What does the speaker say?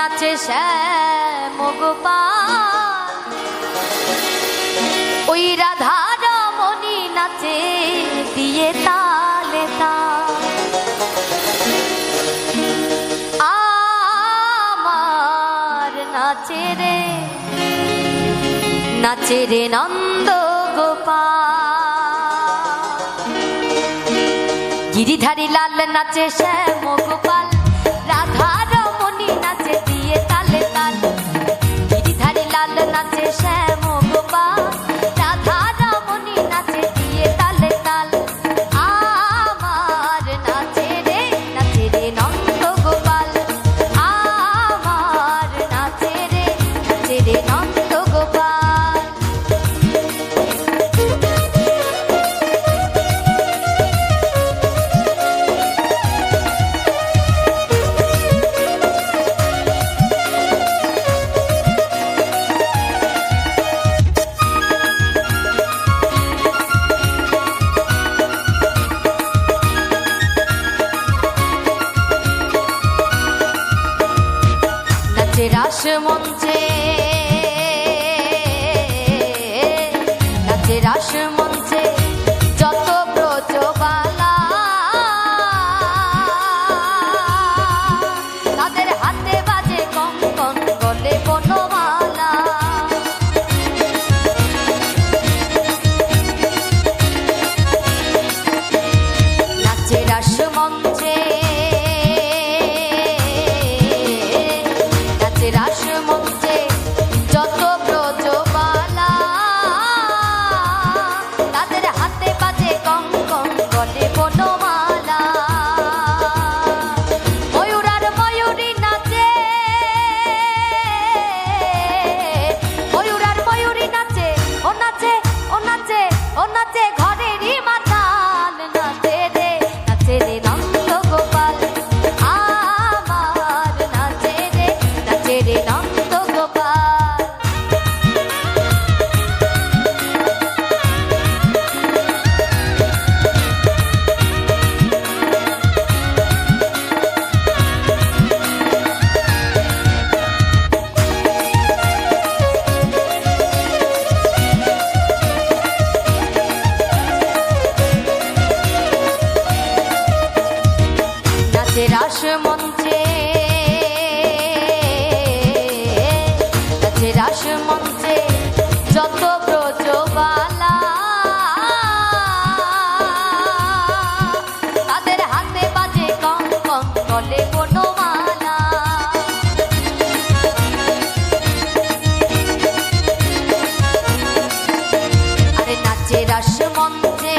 নাচে শ্যাম গোপাল, ওই রাধা রমণী নাচে দিয়ে তালে তাল। আমার নাচে রে নন্দ গোপাল, গিরিধারী লাল নাচে শ্যাম গোপাল, রাধা রমণী নাচে দিয়ে তালে তাল। গিরিধারী লাল নাচে শ্যাম গোপাল, রাধা রমণী নাচে দিয়ে তালে তাল। আমার নাচে রে নন্দ গোপাল, আমার নাচে রে নন্দ গোপাল। রাস মঞ্চে নাচে, রাস মঞ্চে যত ব্রজবালা, তাদের হাতে বাজে কঙ্কন গলে বনমালা। নাচে রাস মঞ্চে, রাস মঞ্চে যত ব্রজবালা, তাদের হাতে বাজে কঙ্কন গলে বনমালা। ময়ূর আর ময়ূরী নাচে, ময়ূর আর ময়ূরী নাচে, ও নাচে ও নাচে ও নাচে ঘরেরই মাতাল। নাচে রে নন্দ গোপাল, আমার নাচে রে নন্দ গোপাল। নাচে রাস মঞ্চে, নাচে রাস মঞ্চে যত ব্রজবালা, তাদের হাতে বাজে কঙ্কন গলে বনমালা। আরে নাচে রাস মঞ্চে,